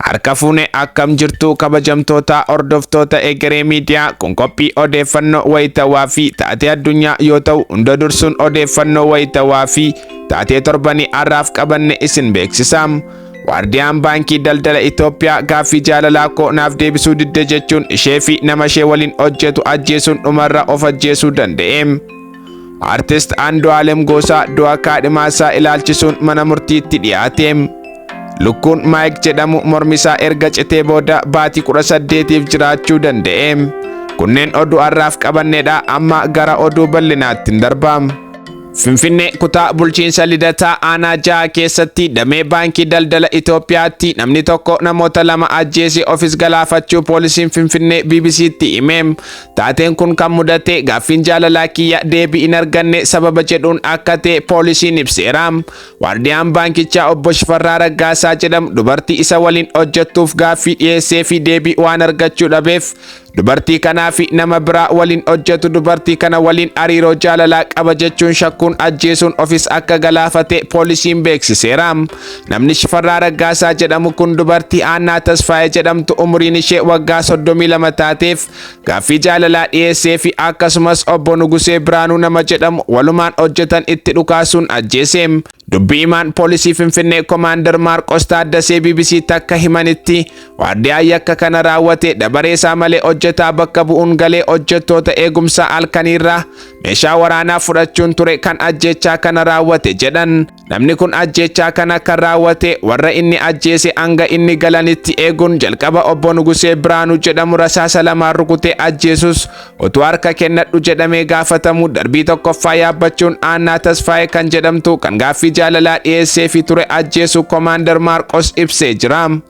Harka fuune akkam jirtu kabajamtoota hordoftoota Egeree Media kun qophii odeeffannoo wayitawaa fi taatee addunyaa yoo ta'u hunda dursuun odeeffannoo wayitawaa fi taatee torbanii har'aaf qabanne isin beeksisam. Waardiyyaan baankii daldala Itoophiyaa gaaffii jaalalaa koo naaf deebisuu didde jechuun ishee fi nama ishee waliin hojjetu ajjeesuun dhumarra of ajjeesuu danda'eem. Artist Andu'Aalem gosa du'a kaadhimaasaa ilaalchisuun mana murtiitti dhiyaateem. Lukkuun Maayik jedhamu mormisaa erga citee booda baatii 18f jiraachuu danda'eem. Kunneen oduu har'aaf qabannedha. Amma gara oduu bal'inaatti darbam. Finfinnee kutaa bulchiinsa Lidataa aanaa 6 keessatti damee baankii daldala Itoophiyaatti namni tokko namoota lama ajjeese ofis galaafachuu poolisiin Finfinnee BBC'tti himeem. Taateen kun kan mudate gaaffiin jaalalaa kiyya deebii hin arganne sababa jedhuun akka ta'e poolisiin ibseeraam. Waardiyyaan baankichaa obbo Shifarraa Raggaasaa jedhamu dubartii isa waliin hojjettuuf gaaffii dhiyeessee fi deebii waan argachuu dhabeef dubartii kanaa fi nama biraa waliin hojjetu dubartii kana waliin hariiroo jaalalaa qaba jechuun shakkuun ajjeesuun ofis akka galaafate poolisiin beeksiseeraam. Namni Shifarraa Raggaasaa jedhamu kun dubartii Aannaa Tasfaayee jedhamtu umuriin ishee waggaa 32 taateef gaaffii jaalalaa dhiyeessee fi akkasumas obbo Nugusee Biraanuu nama jedhamu walumaan hojjetan itti dhukaasuun ajjeeseem. Dubbii himaan poolisii Finfinnee Komaander Maarqos Taaddasee BBC'tti akka himanitti waardiyyaan yakka kana raawwate dabareesaa malee hojjetaa bakka bu'uun galee hojjettoota eegumsaa halkaniirraa meeshaa waraanaa fudhachuun ture kan ajjechaa kana raawwate jedhan. Namni kun ajjechaa kana kan raawwate warra inni ajjeese hanga inni galanitti eeguun jalqaba obbo Nugusee Biraanuu jedhamu rasaasa lamaan rukutee ajjeesus utuu harka kennadhu jedhamee gaafatamu darbii tokkoffaa yaabbachuun Aannaa Tasfaayee kan jedhamtu kan gaaffii jaalalaa dhiyeessee fi ture ajjeesu Komaander Maarqos ibsee jiraam.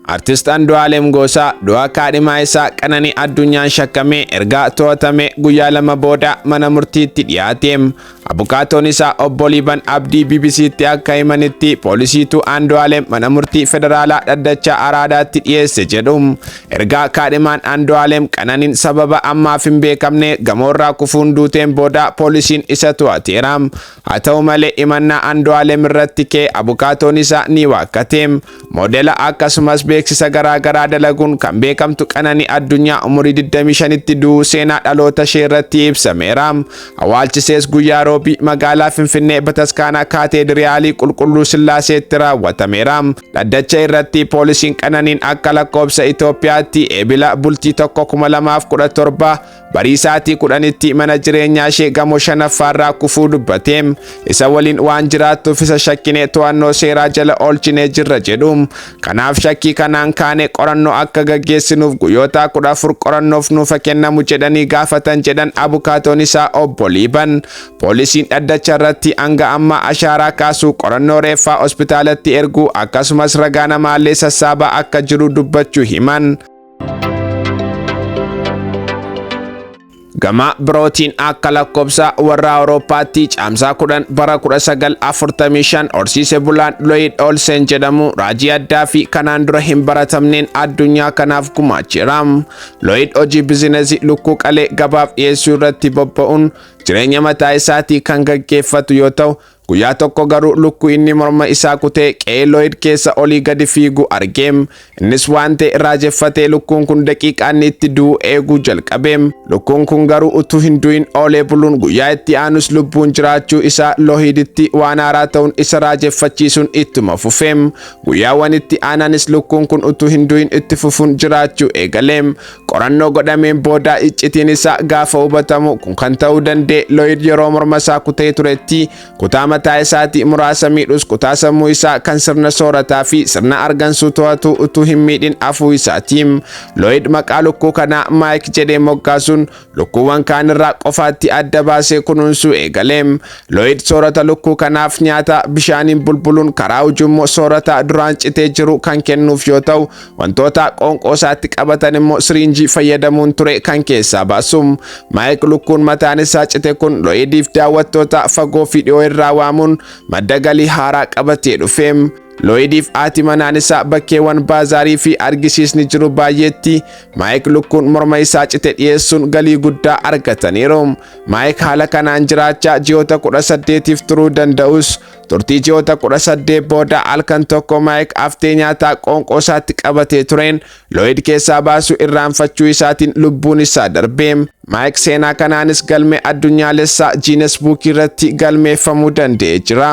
Artist Andu'Aalem gosa du'a kaadhimaa isaa Qananii Addunyaan shakkamee erga to'atame guyyaa 2 booda mana murtiitti dhiyaateem. Abukaatoon isaa obbo Liban Abdii BBC'tti akka himanitti poolisiitu Andu'Aalem mana murtii federaalaa dhaddacha Araadaatti dhiyeesse jedhum. Erga kaadhimaan Andu'Aalem Qananiin sababa ammaaf hin beekamne gamoorraa kufuun duuteen booda poolisiin isa to'ateeraam. Haa ta'u malee himannaa Andu'Aalem irratti ka'e abukaatoon isaa ni waakkateem. Moodela akkasumas beeksisa garaagaraa dalaguun kan beekamtu Qananii Addunyaa umurii 25tti du'uu seenaa dhaloota ishee irratti ibsameeraam. Awwaalchisees guyyaa roobii magaalaa Finfinnee Bataskaanaa Kaateedriyaalii Qulqulluu Sillaaseetti raawwatameeraam. Dhaddacha irratti poolisiin Qananiin akka lakkoobsa Itoophiyaatti eebila bultii 2017 barii sa'aatii 10tti mana jireenyaa ishee gamoo 5ffaarraa kufuu dubbateem. Isa waliin waan jiraattuuf isa shakkinee to'annoo seeraa jala oolchinee jirra jedhuum. Kanaaf shakkii kanaan kaane qorannoo akka gaggeessinuuf guyyoota 14 qorannoof nuuf kennamu jedhanii gaafatan jedhan abukaatoon isaa obbo Liban. Poolisiin dhaddacha irratti hanga amma ashaaraa kaasuu qorannoo reeffaa hospitaalatti erguu akkasumas ragaa namaallee sassaabaa akka jiru dubbachuu himan. Gama birootiin akka lakkoobsa warra Awurooppaatti caamsaa 10 bara 1945 horsiise bulaan Lloyd Olsen jedhamu raajii addaa fi kanaan dura hin baratamneen addunyaa kanaaf gumaacheeraam. Lloyd hojii biizinasii lukkuu qalee gabaaf dhiyeessuu irratti bobba'uun jireenya mataa isaatii kan gaggeeffatu yoo ta'u guyyaa tokko garuu lukkuu inni morma isaa kutee qe'ee Lloyd keessa olii gadi fiigu argeem. Innis waan ta'e raajeffatee lukkuun kun daqiiqaan itti du'u eeguu jalqabeem. Lukkuun kun garuu utuu hin du'in oolee buluun guyyaa itti aanus lubbuun jiraachuu isaa Lloyditti waan haaraa ta'uun isa raajeffachiisuun ittuma fufeem. Guyyaawwan itti aananis lukkuun kun utuu hin du'in itti fufuun jiraachuu eegaleem. Qorannoo godhameen booda iccitiin isaa gaafa hubatamu kun kan ta'uu danda'e Lloyd yeroo morma isaa kutee turetti kutaa mataa isaatti muraasa miidhus kutaa sammuu isaa kan sirna soorataa fi sirna argansuu to'atu utuu hin miidhin afuu isaatiim. Lloyd maqaa lukkuu kanaa Maayik jedhee moggaasuun lukkuuwwan kaanirraa qofaatti adda baasee kunuunsuu eegaleem. Lloyd soorata lukkuu kanaaf nyaata bishaaniin bulbuluun karaa ujummoo soorata duraan citee jiru kan kennuuf yoo ta'u wantoota qoonqoo isaatti qabatan immoo siriinjii fayyadamuun ture kan keessaa baasum. Maayik lukkuun mataan isaa cite kun Lloydiif daawwattoota fagoo fi dhiyoo irraa waamuun madda galii haaraa qabatee dhufeem. Looyidiif haati manaan isaa bakkeewwan baazaarii fi argisiisni jiru baay'eetti Maayik lukkuun morma isaa cite dhiyeessuun galii guddaa argataniiru. Maayik haala kanaan jiraachaa ji'oota 18tiif turuu danda'us turtii ji'oota 18 booda halkan tokko Maayik haftee nyaataa qoonqoo isaatti qabatee tureen Looyid keessaa baasu irraanfachuu isaatiin lubbuun isaa darbe. Maayik seenaa kanaanis galmee addunyaalessaa Giinnes buukii irratti galmeeffamuu danda'ee jira.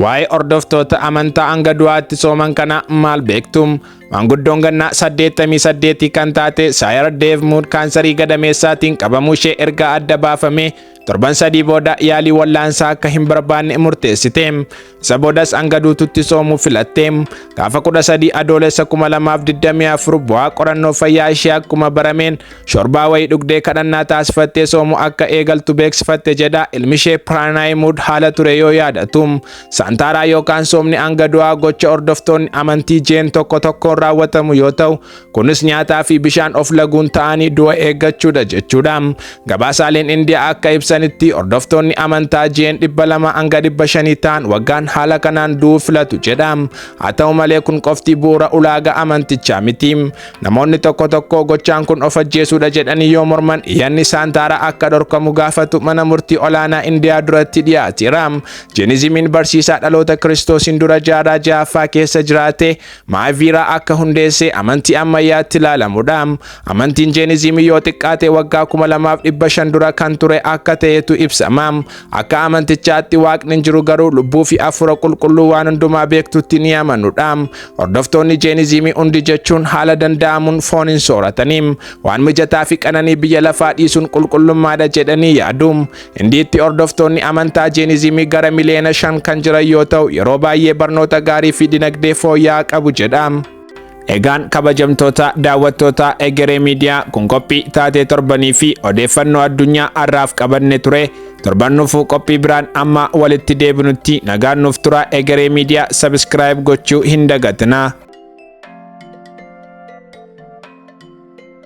Waa'ee hordoftoota amantaa hanga du'aatti sooman kana maal beektum? Maanguddoon gannaa 88 kan taate Saayir Deev Muud kaansarii gadameessaatiin qabamuu ishee erga adda baafame torban 3 booda yaalii wallaansaa akka hin barbaanne murteessite. Isa boodas hanga duututti soomuu filatte. Gaafa 13 adoolessa 2024 bu'aa qorannoo fayyaa ishee akkuma barameen shorbaa wayii dhugdee kadhannaa taasifattee soomuu akka eegaltu beeksifatte jedha ilmi ishee Piraanaay Muud haala ture yoo yaadatu. Saantaaraa yookaan soomni hanga du'aa gocha hordoftoonni amantii jeen tokko tokkoon raawwatamu yoo ta'u kunis nyaataa fi bishaan of laguun ta'anii du'a eeggachuudha jechuudha. Gabaasaaleen Indiyaa akka ibsanitti hordoftoonni amantaa jeen 200 hanga 500 ta'an waggaan haala kanaan du'uu filatu jedha. Haa ta'u malee kun qofti bu'uura ulaagaa amantichaa miti. Namoonni tokko tokko gochaan kun of ajjeesuudha jedhanii yoo morman iyyanni Saantaaraa akka dhorkamu gaafatu mana murtii olaanaa Indiyaa duratti dhiyaateera. Jeenizimiin barsiisaa dhaloota Kiristoosiin dura jaarraa 6ffaa keessa jiraate Maaviiraa akka hundeesse amantii ammayyaatti ilaalamudha. Amantiin Jeenizimii yoo xiqqaate waggaa 2500 dura kan ture akka ta'etu ibsama. Akka amantichaatti waaqni hin jiru garuu lubbuu fi hafuura qulqulluu waan hundumaa beektutti ni amanudha. Hordoftoonni Jeenizimii hundi jechuun haala danda'amuun foon hin sooratanii waan mijataa fi qananii biyya lafaa dhiisuun qulqullummaadha jedhanii yaadu. Indiitti hordoftoonni amantaa Jeenizimii gara miliyoona 5 kan jiran yoo ta'u yeroo baay'ee barnoota gaarii fi dinagdee fooyya'aa qabu jedha. Egaan kabajamtoota daawwattoota Egeree Media kun qophii taatee torbanii fi odeeffannoo addunyaa har'aaf qabanne ture. Torban nuufuu qophii biraan amma walitti deebinutti nagaan nuuf tura. Egeree Media subscribe gochuu hin dagatinaa.